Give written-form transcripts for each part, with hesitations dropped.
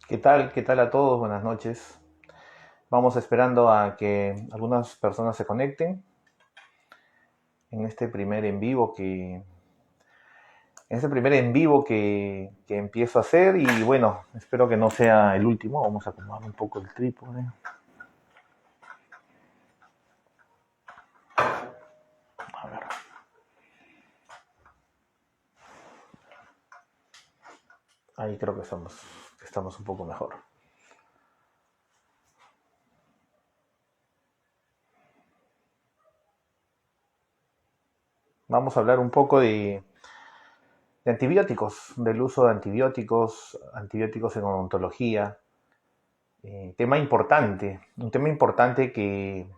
¿Qué tal? ¿Qué tal a todos? Buenas noches. Vamos esperando a que algunas personas se conecten en este primer en vivo que empiezo a hacer y bueno, espero que no sea el último. Vamos a acomodar un poco el trípode. A ver, ahí creo que estamos un poco mejor. Vamos a hablar un poco de antibióticos, del uso de antibióticos, antibióticos en odontología. Un tema importante que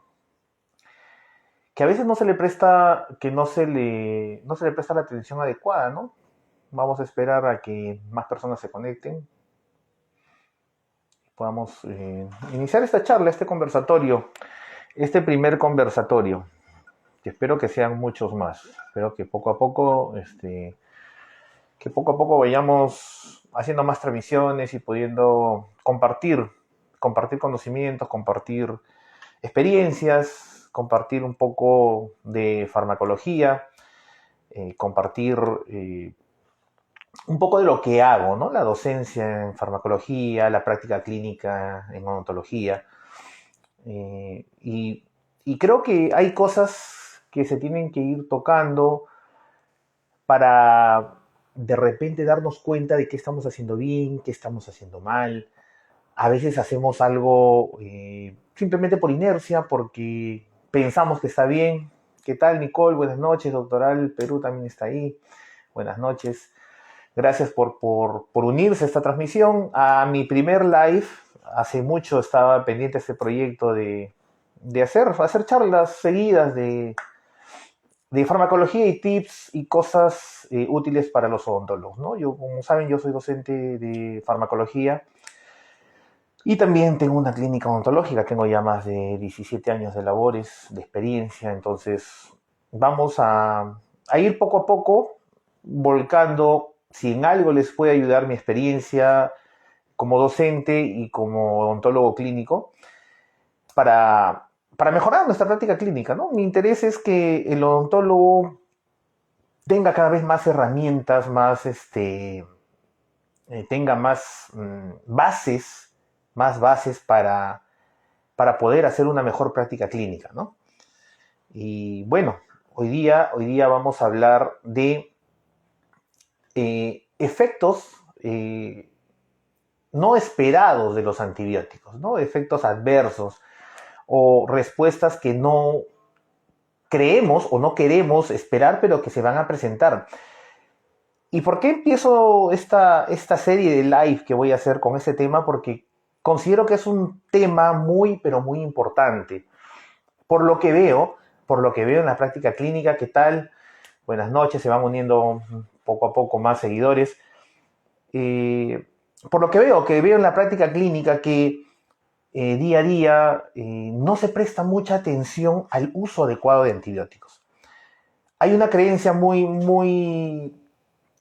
a veces no se le presta, que no se le presta la atención adecuada, ¿no? Vamos a esperar a que más personas se conecten, podamos iniciar esta charla, este conversatorio, este primer conversatorio, que espero que sean muchos más. Espero que poco a poco vayamos haciendo más transmisiones y pudiendo compartir conocimientos, compartir experiencias, compartir un poco de farmacología, compartir un poco de lo que hago, ¿no? La docencia en farmacología, la práctica clínica en odontología. Y, y creo que hay cosas que se tienen que ir tocando para de repente darnos cuenta de qué estamos haciendo bien, qué estamos haciendo mal. A veces hacemos algo simplemente por inercia, porque pensamos que está bien. ¿Qué tal, Nicole? Buenas noches, doctoral. Perú también está ahí. Buenas noches. Gracias por unirse a esta transmisión. A mi primer live, hace mucho estaba pendiente este proyecto de hacer charlas seguidas de farmacología y tips y cosas útiles para los odontólogos, ¿no? Yo, como saben, yo soy docente de farmacología y también tengo una clínica odontológica. Tengo ya más de 17 años de labores, de experiencia. Entonces vamos a ir poco a poco volcando, si en algo les puede ayudar mi experiencia como docente y como odontólogo clínico, para, para mejorar nuestra práctica clínica, ¿no? Mi interés es que el odontólogo tenga cada vez más herramientas, tenga más bases para poder hacer una mejor práctica clínica, ¿no? Y bueno, hoy día vamos a hablar de efectos no esperados de los antibióticos, ¿no? Efectos adversos o respuestas que no creemos o no queremos esperar, pero que se van a presentar. ¿Y por qué empiezo esta serie de live que voy a hacer con este tema? Porque considero que es un tema muy, pero muy importante. Por lo que veo, por lo que veo en la práctica clínica. ¿Qué tal? Buenas noches, se van uniendo poco a poco más seguidores. Eh, por lo que veo en la práctica clínica que día a día no se presta mucha atención al uso adecuado de antibióticos. Hay una creencia muy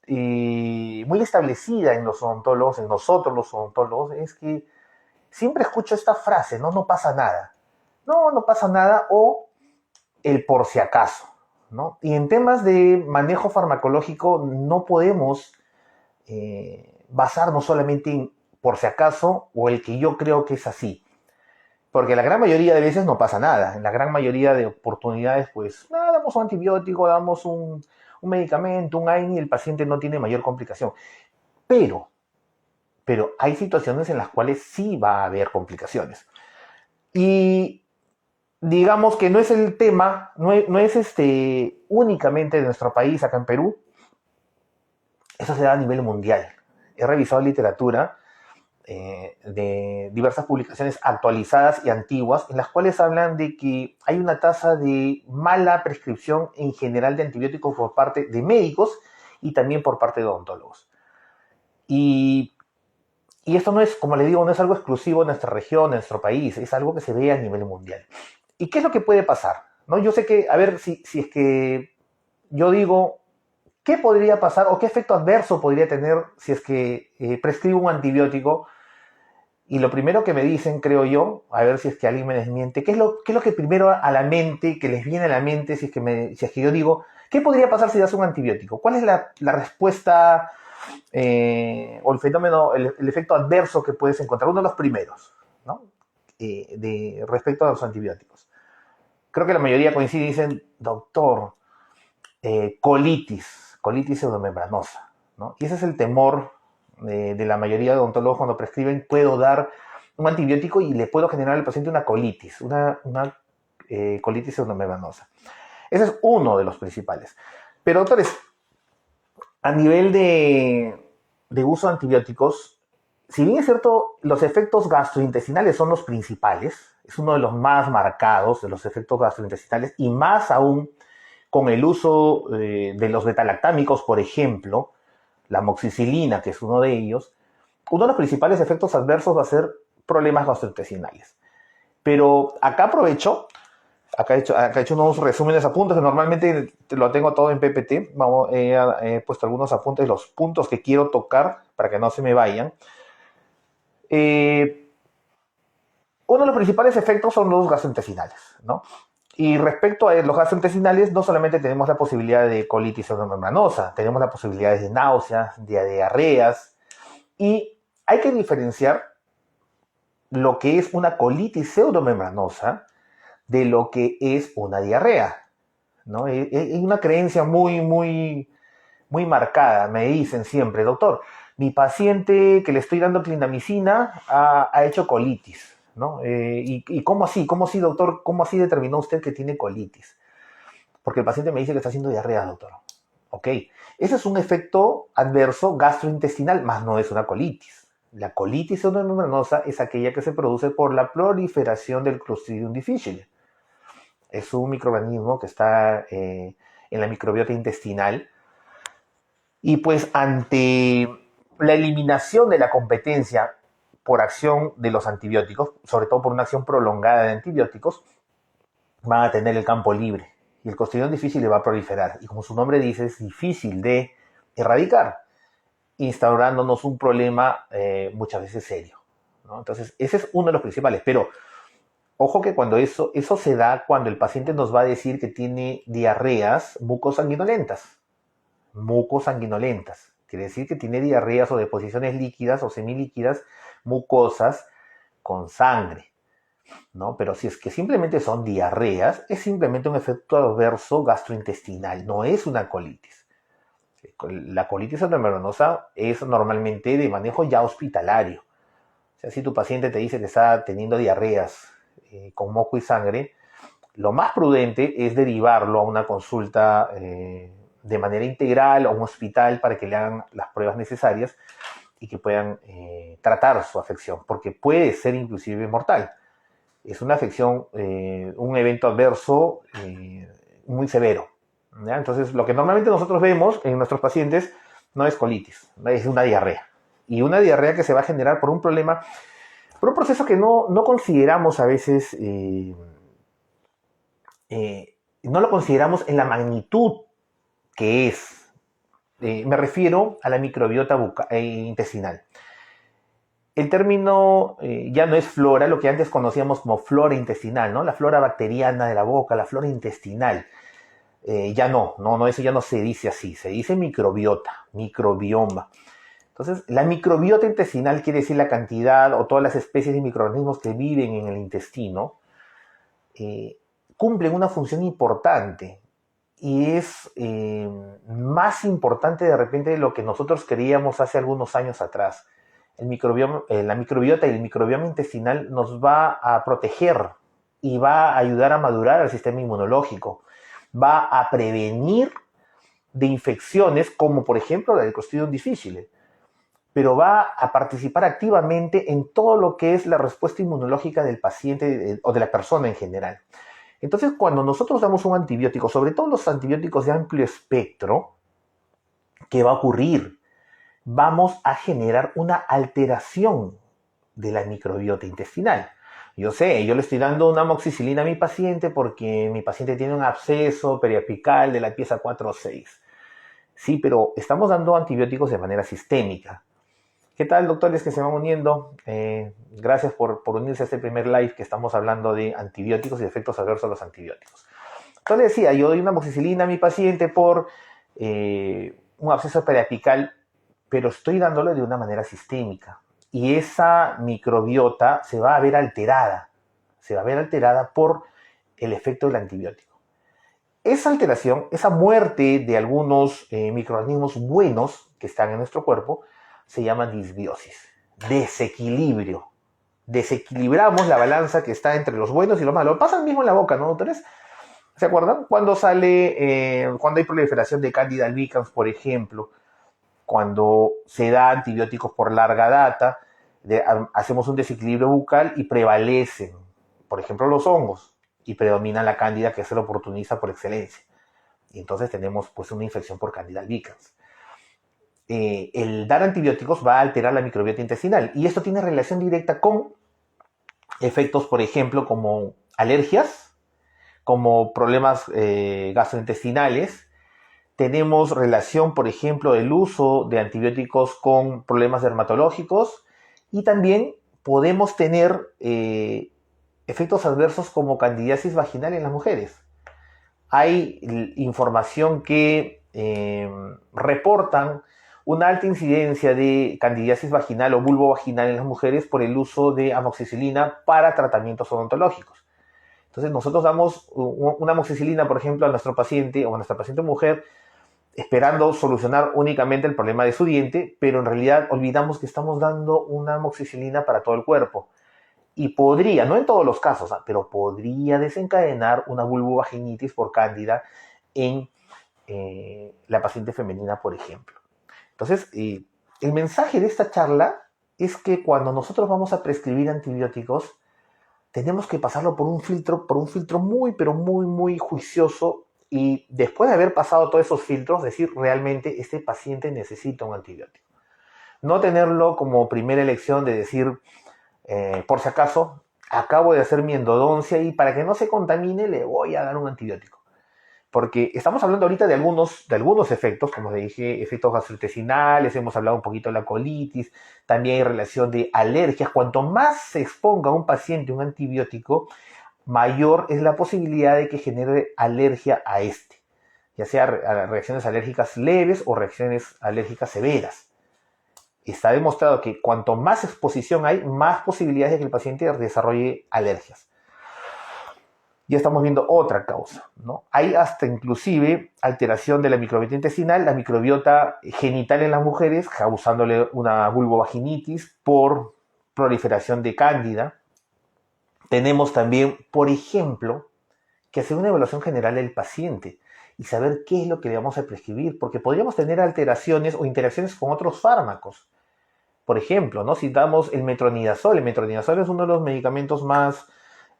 establecida en los odontólogos, en nosotros los odontólogos, es que siempre escucho esta frase, ¿no? No pasa nada. No, no pasa nada, o el por si acaso, ¿no? Y en temas de manejo farmacológico no podemos basarnos solamente en por si acaso o el que yo creo que es así. Porque la gran mayoría de veces no pasa nada. En la gran mayoría de oportunidades, pues, nada, damos un antibiótico, damos un medicamento, un AINE, y el paciente no tiene mayor complicación. Pero, pero hay situaciones en las cuales sí va a haber complicaciones. Y digamos que no es el tema, no es únicamente de nuestro país, acá en Perú. Eso se da a nivel mundial. He revisado literatura de diversas publicaciones actualizadas y antiguas, en las cuales hablan de que hay una tasa de mala prescripción en general de antibióticos por parte de médicos y también por parte de odontólogos. Y, y esto no es, como les digo, no es algo exclusivo de nuestra región, de nuestro país, es algo que se ve a nivel mundial. ¿Y qué es lo que puede pasar? ¿No? Yo sé que, a ver, si es que yo digo, ¿qué podría pasar o qué efecto adverso podría tener si es que prescribo un antibiótico? Y lo primero que me dicen, creo yo, a ver si es que alguien me desmiente, qué es lo que primero a la mente, que les viene a la mente, si es que yo digo, ¿qué podría pasar si das un antibiótico? ¿Cuál es la respuesta o el fenómeno, el efecto adverso que puedes encontrar? Uno de los primeros, ¿no? Respecto a los antibióticos. Creo que la mayoría coincide y dicen, doctor, colitis pseudomembranosa, ¿no? Y ese es el temor de la mayoría de odontólogos cuando prescriben, puedo dar un antibiótico y le puedo generar al paciente una colitis, una colitis pseudomembranosa. Ese es uno de los principales. Pero doctores, a nivel de uso de antibióticos, si bien es cierto, los efectos gastrointestinales son los principales, es uno de los más marcados de los efectos gastrointestinales, y más aún con el uso de los betalactámicos, por ejemplo, la amoxicilina, que es uno de ellos, uno de los principales efectos adversos va a ser problemas gastrointestinales. Pero acá aprovecho, acá he hecho unos resúmenes, apuntes, que normalmente lo tengo todo en PPT. He puesto algunos apuntes, los puntos que quiero tocar para que no se me vayan. Uno de los principales efectos son los gastrointestinales, ¿no? Y respecto a los gastrointestinales, no solamente tenemos la posibilidad de colitis pseudomembranosa, tenemos la posibilidad de náuseas, de diarreas, y hay que diferenciar lo que es una colitis pseudomembranosa de lo que es una diarrea, ¿no? Es una creencia muy marcada. Me dicen siempre, doctor, mi paciente que le estoy dando clindamicina ha hecho colitis, ¿no? ¿Y cómo así? ¿Cómo así, doctor? ¿Cómo así determinó usted que tiene colitis? Porque el paciente me dice que está haciendo diarrea, doctor. Ok, ese es un efecto adverso gastrointestinal, más no es una colitis. La colitis pseudomembranosa es aquella que se produce por la proliferación del Clostridium difficile. Es un microorganismo que está en la microbiota intestinal, y pues ante la eliminación de la competencia por acción de los antibióticos, sobre todo por una acción prolongada de antibióticos, van a tener el campo libre y el Clostridium difficile va a proliferar. Y como su nombre dice, es difícil de erradicar, instaurándonos un problema muchas veces serio, ¿no? Entonces, ese es uno de los principales. Pero ojo que cuando eso se da cuando el paciente nos va a decir que tiene diarreas mucosanguinolentas. Mucosanguinolentas. Quiere decir que tiene diarreas o deposiciones líquidas o semilíquidas, mucosas con sangre, ¿no? Pero si es que simplemente son diarreas, es simplemente un efecto adverso gastrointestinal, no es una colitis. La colitis pseudomembranosa es normalmente de manejo ya hospitalario. O sea, si tu paciente te dice que está teniendo diarreas con moco y sangre, lo más prudente es derivarlo a una consulta de manera integral a un hospital para que le hagan las pruebas necesarias y que puedan tratar su afección, porque puede ser inclusive mortal. Es una afección, un evento adverso muy severo, ¿ya? Entonces, lo que normalmente nosotros vemos en nuestros pacientes no es colitis, es una diarrea. Y una diarrea que se va a generar por un problema, por un proceso que no consideramos a veces, no lo consideramos en la magnitud que es. Me refiero a la microbiota intestinal. El término ya no es flora, lo que antes conocíamos como flora intestinal, ¿no? La flora bacteriana de la boca, la flora intestinal. Ya no, eso ya no se dice así, se dice microbiota, microbioma. Entonces, la microbiota intestinal quiere decir la cantidad o todas las especies de microorganismos que viven en el intestino, cumplen una función importante y es más importante de repente de lo que nosotros creíamos hace algunos años atrás. La microbiota y el microbioma intestinal nos va a proteger y va a ayudar a madurar al sistema inmunológico, va a prevenir de infecciones como por ejemplo la del Clostridium difficile, pero va a participar activamente en todo lo que es la respuesta inmunológica del paciente o de la persona en general. Entonces, cuando nosotros damos un antibiótico, sobre todo los antibióticos de amplio espectro, ¿qué va a ocurrir? Vamos a generar una alteración de la microbiota intestinal. Yo sé, yo le estoy dando una amoxicilina a mi paciente porque mi paciente tiene un absceso periapical de la pieza 4 o 6. Sí, pero estamos dando antibióticos de manera sistémica. ¿Qué tal, doctores que se van uniendo? Gracias por unirse a este primer live que estamos hablando de antibióticos y efectos adversos de los antibióticos. Entonces decía, yo doy una amoxicilina a mi paciente por un absceso periapical, pero estoy dándole de una manera sistémica. Y esa microbiota se va a ver alterada por el efecto del antibiótico. Esa alteración, esa muerte de algunos microorganismos buenos que están en nuestro cuerpo, se llama disbiosis, desequilibrio. Desequilibramos la balanza que está entre los buenos y los malos. Pasa mismo en la boca, ¿no, doctores? ¿Se acuerdan? Cuando hay proliferación de Candida albicans, por ejemplo, cuando se da antibióticos por larga data, hacemos un desequilibrio bucal y prevalecen, por ejemplo, los hongos, y predomina la cándida, que es el oportunista por excelencia. Y entonces tenemos pues una infección por Candida albicans. El dar antibióticos va a alterar la microbiota intestinal, y esto tiene relación directa con efectos, por ejemplo, como alergias, como problemas gastrointestinales. Tenemos relación, por ejemplo, del uso de antibióticos con problemas dermatológicos, y también podemos tener efectos adversos como candidiasis vaginal en las mujeres. Hay información que reportan una alta incidencia de candidiasis vaginal o bulbo vaginal en las mujeres por el uso de amoxicilina para tratamientos odontológicos. Entonces nosotros damos una amoxicilina, por ejemplo, a nuestro paciente o a nuestra paciente mujer, esperando solucionar únicamente el problema de su diente, pero en realidad olvidamos que estamos dando una amoxicilina para todo el cuerpo. Y podría, no en todos los casos, pero podría desencadenar una vulvovaginitis por cándida en la paciente femenina, por ejemplo. Entonces, el mensaje de esta charla es que cuando nosotros vamos a prescribir antibióticos, tenemos que pasarlo por un filtro muy, pero muy, muy juicioso, y después de haber pasado todos esos filtros, decir realmente este paciente necesita un antibiótico. No tenerlo como primera elección de decir, por si acaso, acabo de hacer mi endodoncia y para que no se contamine le voy a dar un antibiótico. Porque estamos hablando ahorita de algunos efectos, como les dije, efectos gastrointestinales, hemos hablado un poquito de la colitis, también hay relación de alergias. Cuanto más se exponga a un paciente un antibiótico, mayor es la posibilidad de que genere alergia a este, ya sea reacciones alérgicas leves o reacciones alérgicas severas. Está demostrado que cuanto más exposición hay, más posibilidades de que el paciente desarrolle alergias. Ya estamos viendo otra causa, ¿no? Hay hasta inclusive alteración de la microbiota intestinal, la microbiota genital en las mujeres, causándole una vulvovaginitis por proliferación de cándida. Tenemos también, por ejemplo, que hacer una evaluación general del paciente y saber qué es lo que le vamos a prescribir, porque podríamos tener alteraciones o interacciones con otros fármacos. Por ejemplo, ¿no? Si damos el metronidazol es uno de los medicamentos más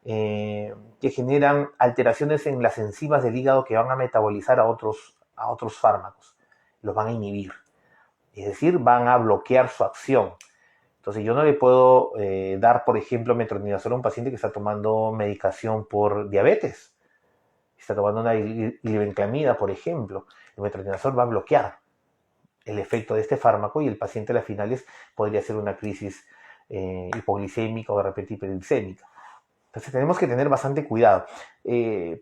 que generan alteraciones en las enzimas del hígado que van a metabolizar a otros fármacos, los van a inhibir, es decir, van a bloquear su acción. Entonces yo no le puedo dar, por ejemplo, metronidazol a un paciente que está tomando medicación por diabetes, está tomando una glibenclamida, por ejemplo. El metronidazol va a bloquear el efecto de este fármaco y el paciente a las finales podría ser una crisis hipoglicémica o de repente hiperglicémica. Entonces tenemos que tener bastante cuidado.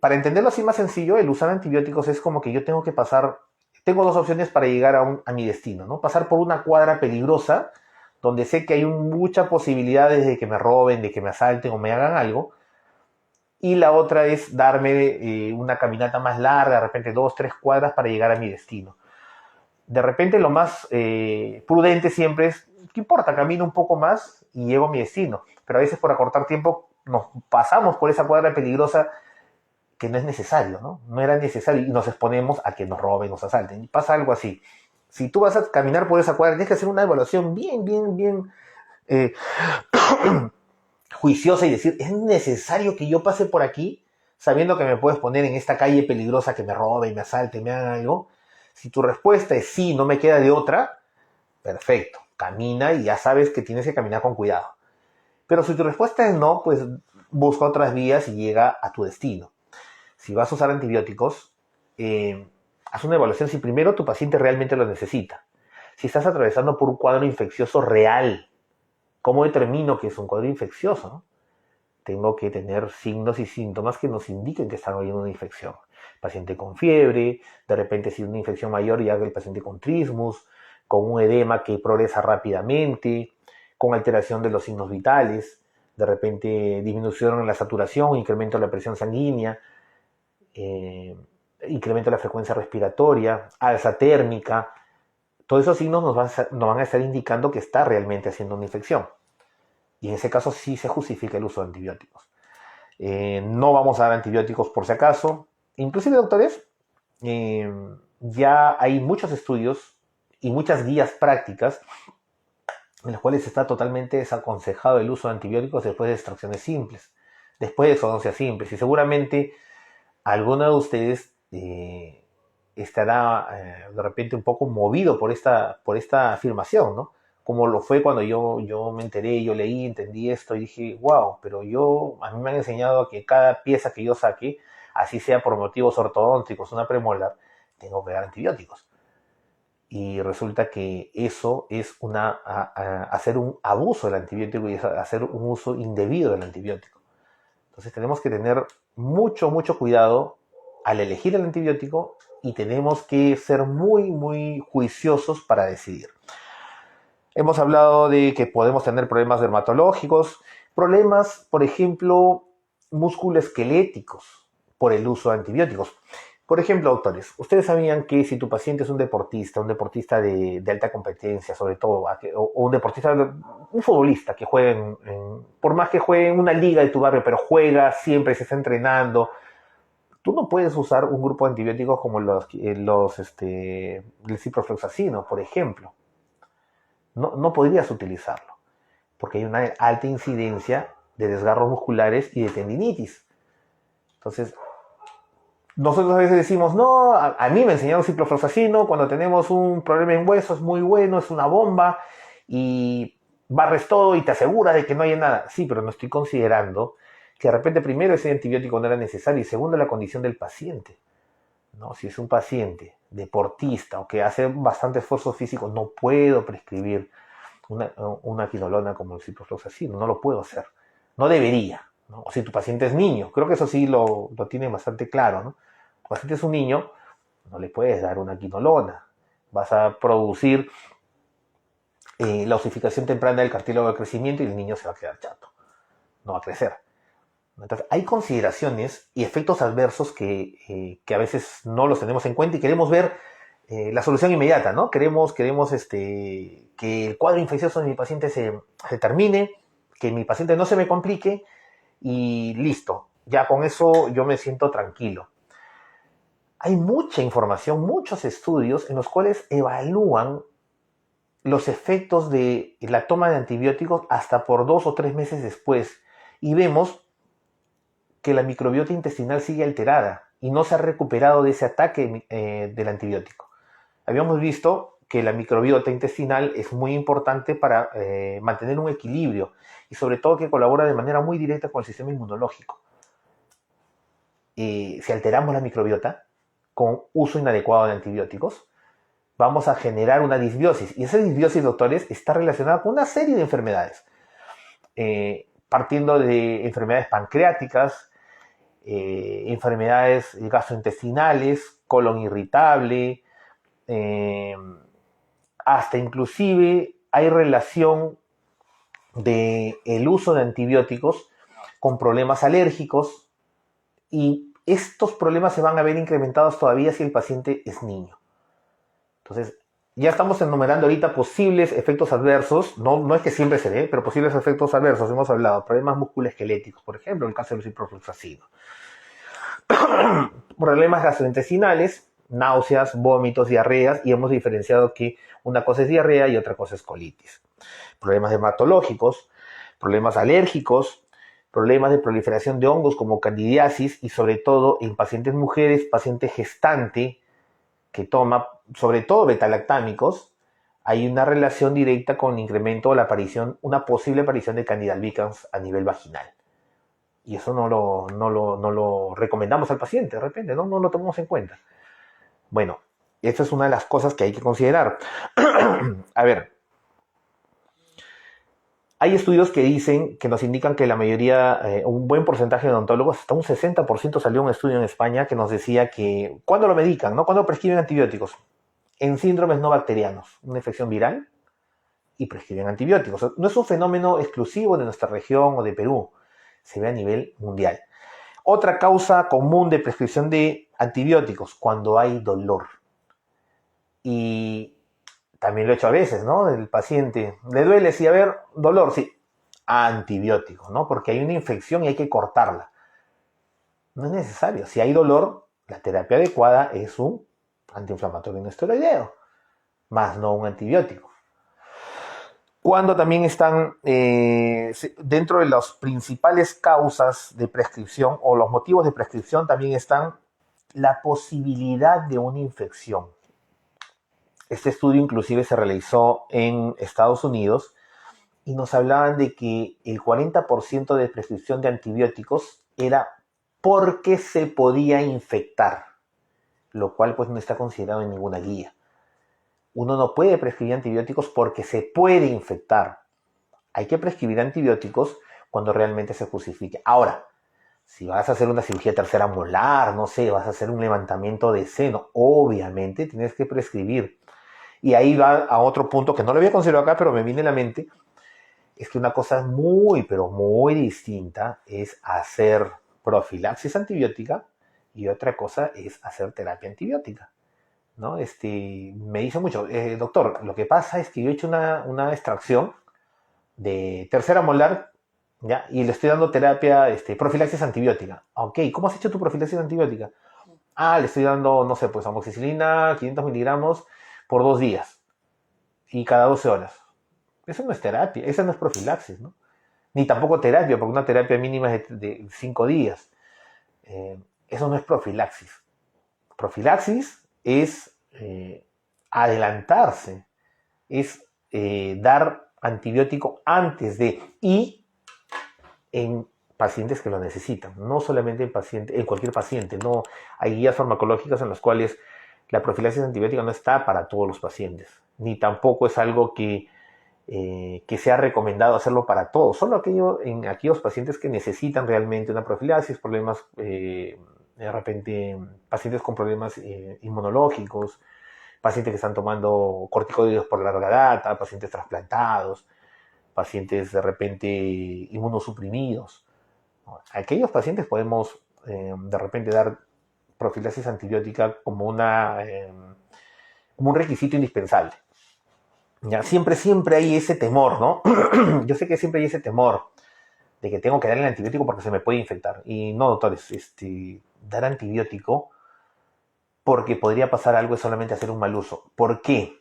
Para entenderlo así más sencillo, el usar antibióticos es como que yo tengo dos opciones para llegar a mi destino, ¿no? Pasar por una cuadra peligrosa, donde sé que hay muchas posibilidades de que me roben, de que me asalten o me hagan algo, y la otra es darme una caminata más larga, de repente 2, 3 cuadras para llegar a mi destino. De repente lo más prudente siempre es, ¿qué importa? Camino un poco más y llego a mi destino, pero a veces por acortar tiempo nos pasamos por esa cuadra peligrosa que no es necesario, ¿no? No era necesario y nos exponemos a que nos roben, nos asalten. Y pasa algo así. Si tú vas a caminar por esa cuadra, tienes que hacer una evaluación bien juiciosa y decir, ¿es necesario que yo pase por aquí sabiendo que me puedes poner en esta calle peligrosa que me roben, me asalten, me hagan algo? Si tu respuesta es sí, no me queda de otra, perfecto, camina y ya sabes que tienes que caminar con cuidado. Pero si tu respuesta es no, pues busca otras vías y llega a tu destino. Si vas a usar antibióticos, haz una evaluación si primero tu paciente realmente lo necesita. si estás atravesando por un cuadro infeccioso real. ¿Cómo determino que es un cuadro infeccioso? ¿No? Tengo que tener signos y síntomas que nos indiquen que está habiendo una infección. Paciente con fiebre, de repente si es una infección mayor ya el paciente con trismus, con un edema que progresa rápidamente, con alteración de los signos vitales, de repente disminución en la saturación, incremento de la presión sanguínea, eh, incremento de la frecuencia respiratoria, alza térmica. Todos esos signos nos van a estar indicando que está realmente haciendo una infección. Y en ese caso sí se justifica el uso de antibióticos. No vamos a dar antibióticos por si acaso. Inclusive, doctores, eh, ya hay muchos estudios y muchas guías prácticas en las cuales está totalmente desaconsejado el uso de antibióticos después de extracciones simples, después de exodoncias simples. Y seguramente alguno de ustedes estará de repente un poco movido por esta afirmación, ¿no? Como lo fue cuando yo me enteré, yo leí, entendí esto y dije, wow, pero a mí me han enseñado a que cada pieza que yo saque, así sea por motivos ortodónticos, una premolar, tengo que dar antibióticos. Y resulta que eso es hacer un abuso del antibiótico y hacer un uso indebido del antibiótico. Entonces tenemos que tener mucho, mucho cuidado al elegir el antibiótico y tenemos que ser muy, muy juiciosos para decidir. Hemos hablado de que podemos tener problemas dermatológicos, problemas, por ejemplo, musculoesqueléticos por el uso de antibióticos. Por ejemplo, doctores, ustedes sabían que si tu paciente es un deportista de alta competencia, sobre todo, o un deportista, un futbolista que juegue por más que juegue en una liga de tu barrio, pero juega, siempre se está entrenando, tú no puedes usar un grupo de antibióticos como el ciprofloxacino, por ejemplo. No podrías utilizarlo, porque hay una alta incidencia de desgarros musculares y de tendinitis. Entonces, nosotros a veces decimos, no, a mí me enseñaron ciprofloxacino, cuando tenemos un problema en hueso es muy bueno, es una bomba, y barres todo y te aseguras de que no haya nada. Sí, pero no estoy considerando que de repente primero ese antibiótico no era necesario y segundo la condición del paciente. ¿No? Si es un paciente deportista o que hace bastante esfuerzo físico, no puedo prescribir una quinolona como el ciprofloxacino, no lo puedo hacer. No debería. ¿No? O si tu paciente es niño, creo que eso sí lo tiene bastante claro. ¿No? Tu paciente es un niño, no le puedes dar una quinolona. Vas a producir la osificación temprana del cartílago de crecimiento y el niño se va a quedar chato. No va a crecer. Entonces, hay consideraciones y efectos adversos que a veces no los tenemos en cuenta y queremos ver la solución inmediata, ¿no? Queremos que el cuadro infeccioso de mi paciente se termine, que mi paciente no se me complique y listo. Ya con eso yo me siento tranquilo. Hay mucha información, muchos estudios en los cuales evalúan los efectos de la toma de antibióticos hasta por 2 o 3 meses después y vemos que la microbiota intestinal sigue alterada y no se ha recuperado de ese ataque del antibiótico. Habíamos visto que la microbiota intestinal es muy importante para mantener un equilibrio y sobre todo que colabora de manera muy directa con el sistema inmunológico. Si alteramos la microbiota con uso inadecuado de antibióticos, vamos a generar una disbiosis. Y esa disbiosis, doctores, está relacionada con una serie de enfermedades. Partiendo de enfermedades pancreáticas, enfermedades gastrointestinales, colon irritable, hasta inclusive hay relación del uso de antibióticos con problemas alérgicos y estos problemas se van a ver incrementados todavía si el paciente es niño. Entonces, ya estamos enumerando ahorita posibles efectos adversos, no es que siempre se dé, pero posibles efectos adversos, hemos hablado, problemas musculoesqueléticos, por ejemplo, en el caso del ciprofloxacino. Problemas gastrointestinales, náuseas, vómitos, diarreas, y hemos diferenciado que una cosa es diarrea y otra cosa es colitis. Problemas dermatológicos, problemas alérgicos, problemas de proliferación de hongos como candidiasis y sobre todo en pacientes mujeres, paciente gestante que toma sobre todo betalactámicos, hay una relación directa con el incremento o una posible aparición de Candida albicans a nivel vaginal. Y eso no lo recomendamos al paciente de repente, no lo tomamos en cuenta. Bueno, Esta es una de las cosas que hay que considerar. A ver, hay estudios que dicen, que nos indican que la mayoría, un buen porcentaje de odontólogos, hasta un 60% salió un estudio en España que nos decía que, ¿cuándo lo medican? ¿No? ¿Cuándo prescriben antibióticos? En síndromes no bacterianos, una infección viral, y prescriben antibióticos. No es un fenómeno exclusivo de nuestra región o de Perú, se ve a nivel mundial. Otra causa común de prescripción de antibióticos, cuando hay dolor. Y también lo he hecho a veces, ¿no? El paciente le duele, sí, a ver, dolor, sí, antibiótico, ¿no? Porque hay una infección y hay que cortarla. No es necesario. Si hay dolor, la terapia adecuada es un antiinflamatorio no esteroideo, más no un antibiótico. Cuando también están dentro de las principales causas de prescripción o los motivos de prescripción también están la posibilidad de una infección. Este estudio inclusive se realizó en Estados Unidos y nos hablaban de que el 40% de prescripción de antibióticos era porque se podía infectar, lo cual pues no está considerado en ninguna guía. Uno no puede prescribir antibióticos porque se puede infectar. Hay que prescribir antibióticos cuando realmente se justifique. Ahora, si vas a hacer una cirugía tercera molar, no sé, vas a hacer un levantamiento de seno, obviamente tienes que prescribir. Y ahí va a otro punto que no lo había considerado acá, pero me viene a la mente, es que una cosa muy, pero muy distinta es hacer profilaxis antibiótica y otra cosa es hacer terapia antibiótica, ¿no? Me dice mucho, doctor, lo que pasa es que yo he hecho una extracción de tercera molar, ¿ya? Y le estoy dando terapia, profilaxis antibiótica. Ok, ¿cómo has hecho tu profilaxis antibiótica? Ah, le estoy dando, no sé, pues amoxicilina, 500 miligramos por 2 días y cada 12 horas. Eso no es terapia, esa no es profilaxis, ¿no? Ni tampoco terapia, porque una terapia mínima es de 5 días. Eso no es profilaxis. Profilaxis es adelantarse, es dar antibiótico antes de y en pacientes que lo necesitan, no solamente en cualquier paciente. No hay guías farmacológicas en las cuales la profilaxis antibiótica no está para todos los pacientes, ni tampoco es algo que sea recomendado hacerlo para todos, solo en aquellos pacientes que necesitan realmente una profilaxis, problemas, de repente, pacientes con problemas inmunológicos, pacientes que están tomando corticoides por larga data, pacientes trasplantados, pacientes de repente inmunosuprimidos. ¿No? A aquellos pacientes podemos de repente dar profilaxis antibiótica como un requisito indispensable. Ya, siempre hay ese temor, ¿no? Yo sé que siempre hay ese temor de que tengo que darle el antibiótico porque se me puede infectar. Y no, doctores, dar antibiótico porque podría pasar algo es solamente hacer un mal uso. ¿Por qué?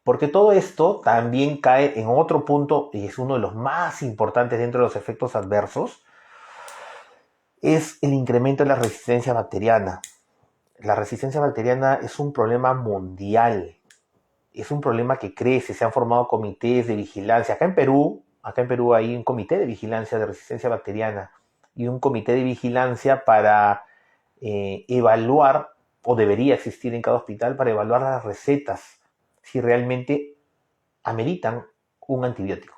Porque todo esto también cae en otro punto, y es uno de los más importantes dentro de los efectos adversos, es el incremento de la resistencia bacteriana. La resistencia bacteriana es un problema mundial. Es un problema que crece, se han formado comités de vigilancia. Acá en Perú hay un comité de vigilancia de resistencia bacteriana y un comité de vigilancia para evaluar, o debería existir en cada hospital, para evaluar las recetas, si realmente ameritan un antibiótico.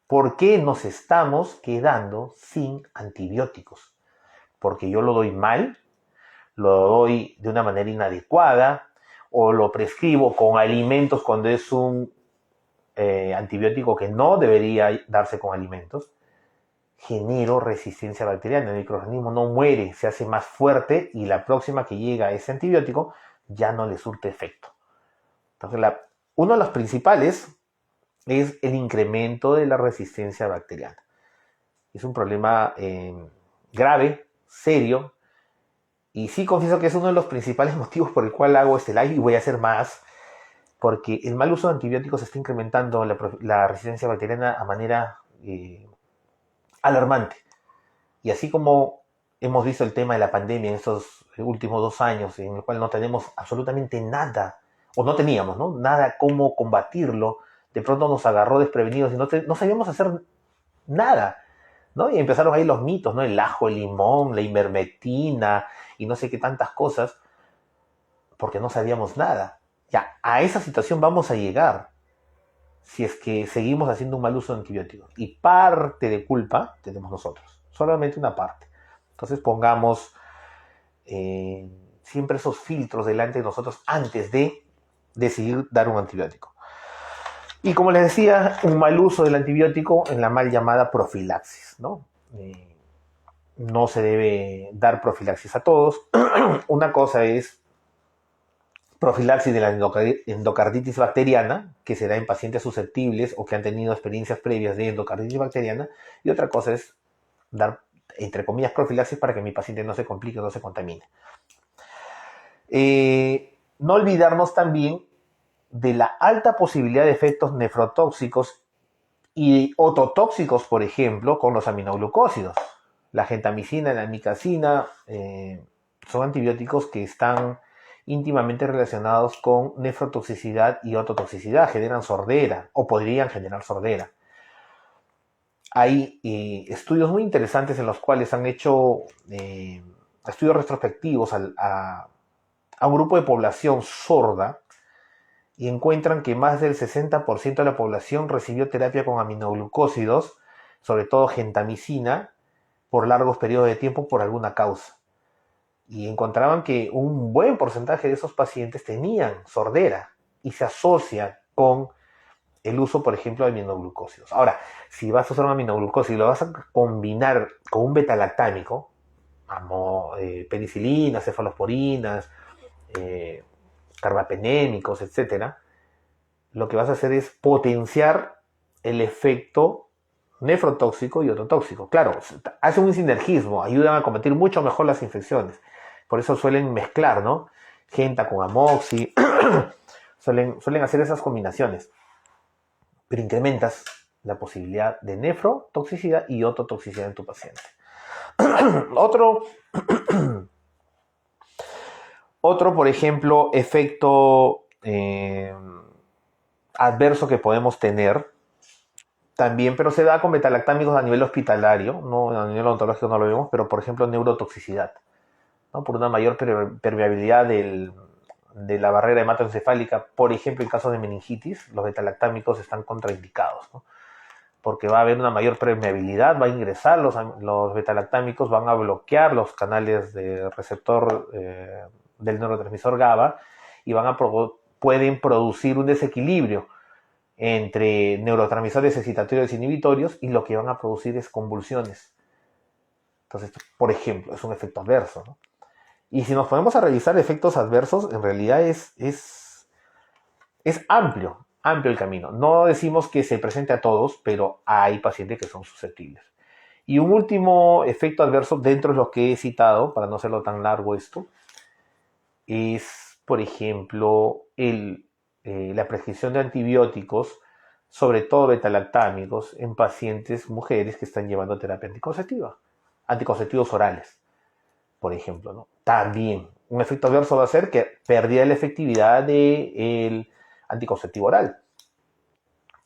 ¿Por qué nos estamos quedando sin antibióticos? Porque yo lo doy mal, lo doy de una manera inadecuada, o lo prescribo con alimentos cuando es un antibiótico que no debería darse con alimentos, genero resistencia bacteriana. El microorganismo no muere, se hace más fuerte y la próxima que llega ese antibiótico ya no le surte efecto. Entonces, uno de los principales es el incremento de la resistencia bacteriana. Es un problema grave, serio, y sí confieso que es uno de los principales motivos por el cual hago este live y voy a hacer más, porque el mal uso de antibióticos está incrementando la resistencia bacteriana a manera alarmante. Y así como hemos visto el tema de la pandemia en estos últimos 2 años, en el cual no tenemos absolutamente nada, o no teníamos, ¿no? Nada cómo combatirlo, de pronto nos agarró desprevenidos y no sabíamos hacer nada, ¿no? Y empezaron ahí los mitos, ¿no? El ajo, el limón, la ivermectina y no sé qué tantas cosas. porque no sabíamos nada. Ya, a esa situación vamos a llegar si es que seguimos haciendo un mal uso de antibióticos. Y parte de culpa tenemos nosotros, solamente una parte. Entonces pongamos siempre esos filtros delante de nosotros antes de decidir dar un antibiótico. Y como les decía, un mal uso del antibiótico en la mal llamada profilaxis, ¿no? No se debe dar profilaxis a todos. Una cosa es profilaxis de la endocarditis bacteriana, que se da en pacientes susceptibles o que han tenido experiencias previas de endocarditis bacteriana, y otra cosa es dar, entre comillas, profilaxis para que mi paciente no se complique, no se contamine. No olvidarnos también de la alta posibilidad de efectos nefrotóxicos y ototóxicos, por ejemplo, con los aminoglucósidos. La gentamicina y la amikacina son antibióticos que están íntimamente relacionados con nefrotoxicidad y ototoxicidad, generan sordera o podrían generar sordera. Hay estudios muy interesantes en los cuales han hecho estudios retrospectivos a un grupo de población sorda y encuentran que más del 60% de la población recibió terapia con aminoglucósidos, sobre todo gentamicina, por largos periodos de tiempo por alguna causa. Y encontraban que un buen porcentaje de esos pacientes tenían sordera y se asocia con el uso, por ejemplo, de aminoglucósidos. Ahora, si vas a usar un aminoglucósido y lo vas a combinar con un betalactámico, penicilina, cefalosporinas, carbapenémicos, etc., lo que vas a hacer es potenciar el efecto nefrotóxico y ototóxico. Claro, hace un sinergismo, ayudan a combatir mucho mejor las infecciones. Por eso suelen mezclar, ¿no? Genta con amoxi, suelen hacer esas combinaciones. Pero incrementas la posibilidad de nefrotoxicidad y ototoxicidad en tu paciente. Otro, por ejemplo, efecto adverso que podemos tener también, pero se da con betalactámicos a nivel hospitalario, no a nivel odontológico no lo vemos, pero por ejemplo neurotoxicidad, ¿no? Por una mayor permeabilidad de la barrera hematoencefálica, por ejemplo en casos de meningitis, los betalactámicos están contraindicados, ¿no? Porque va a haber una mayor permeabilidad, va a ingresar los betalactámicos, van a bloquear los canales de receptor del neurotransmisor GABA y pueden producir un desequilibrio entre neurotransmisores excitatorios e inhibitorios y lo que van a producir es convulsiones. Entonces, por ejemplo, es un efecto adverso, ¿no? Y si nos ponemos a revisar efectos adversos, en realidad es amplio el camino. No decimos que se presente a todos, pero hay pacientes que son susceptibles. Y un último efecto adverso dentro de lo que he citado, para no hacerlo tan largo esto, es, por ejemplo, la prescripción de antibióticos, sobre todo betalactámicos, en pacientes mujeres que están llevando terapia anticonceptiva, anticonceptivos orales, por ejemplo, ¿no? También un efecto adverso va a ser que pérdida la efectividad del anticonceptivo oral.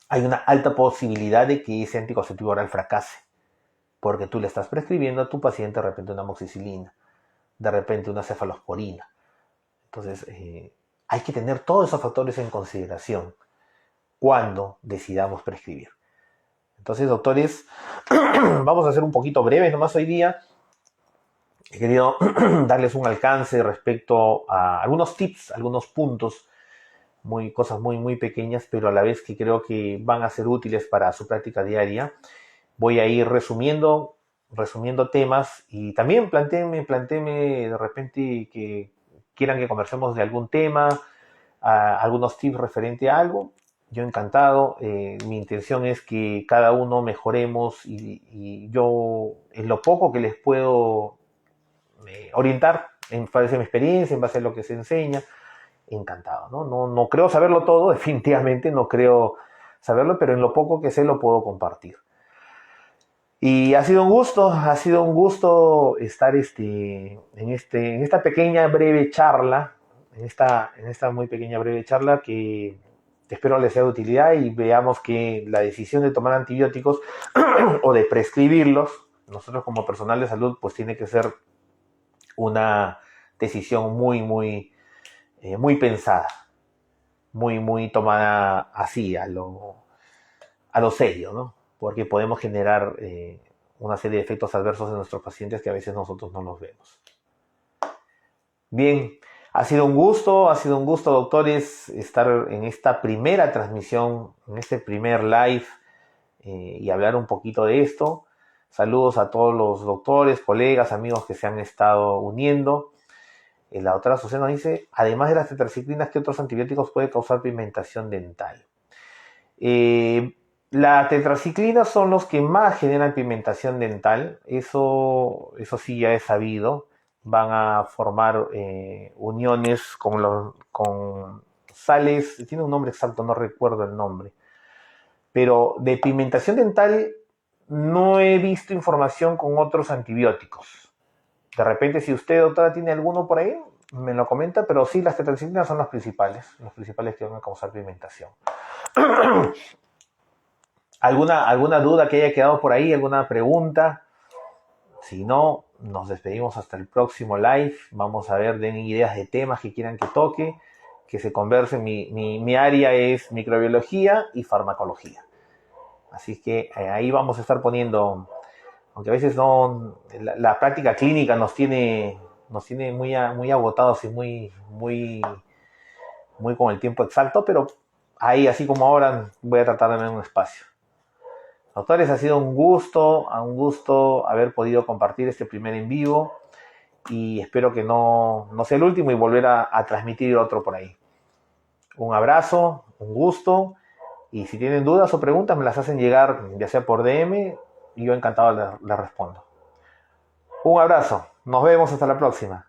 Hay una alta posibilidad de que ese anticonceptivo oral fracase, porque tú le estás prescribiendo a tu paciente de repente una amoxicilina, de repente una cefalosporina. Entonces, hay que tener todos esos factores en consideración cuando decidamos prescribir. Entonces, doctores, vamos a ser un poquito breves nomás hoy día. He querido darles un alcance respecto a algunos tips, algunos puntos, cosas muy pequeñas, pero a la vez que creo que van a ser útiles para su práctica diaria. Voy a ir resumiendo temas y también plantéenme de repente que quieran que conversemos de algún tema, algunos tips referente a algo. Yo encantado. Mi intención es que cada uno mejoremos y yo en lo poco que les puedo orientar en base a mi experiencia, en base a lo que se enseña, encantado, ¿no? No creo saberlo todo, definitivamente no creo saberlo, pero en lo poco que sé lo puedo compartir. Y ha sido un gusto estar en esta pequeña breve charla, en esta muy pequeña breve charla que espero les sea de utilidad y veamos que la decisión de tomar antibióticos o de prescribirlos, nosotros como personal de salud, pues tiene que ser una decisión muy muy pensada, muy tomada así, a lo serio, ¿no? Porque podemos generar una serie de efectos adversos en nuestros pacientes que a veces nosotros no los vemos. Bien, ha sido un gusto, doctores, estar en esta primera transmisión, en este primer live y hablar un poquito de esto. Saludos a todos los doctores, colegas, amigos que se han estado uniendo. La doctora Susana nos dice, además de las tetraciclinas, ¿qué otros antibióticos puede causar pigmentación dental? La tetraciclina son los que más generan pigmentación dental, eso sí ya es sabido. Van a formar uniones con sales, tiene un nombre exacto, no recuerdo el nombre, pero de pigmentación dental no he visto información con otros antibióticos. De repente, si usted, doctora, tiene alguno por ahí, me lo comenta, pero sí, las tetraciclinas son los principales que van a causar pigmentación. ¿Alguna duda que haya quedado por ahí? ¿Alguna pregunta? Si no, nos despedimos hasta el próximo live. Vamos a ver, den ideas de temas que quieran que toque, que se conversen. Mi área es microbiología y farmacología. Así que ahí vamos a estar poniendo, aunque a veces no, la práctica clínica nos tiene muy agotados y muy con el tiempo exacto, pero ahí, así como ahora, voy a tratar de dar un espacio. Doctores, ha sido un gusto haber podido compartir este primer en vivo y espero que no sea el último y volver a transmitir otro por ahí. Un abrazo, un gusto, y si tienen dudas o preguntas me las hacen llegar ya sea por DM y yo encantado les respondo. Un abrazo, nos vemos hasta la próxima.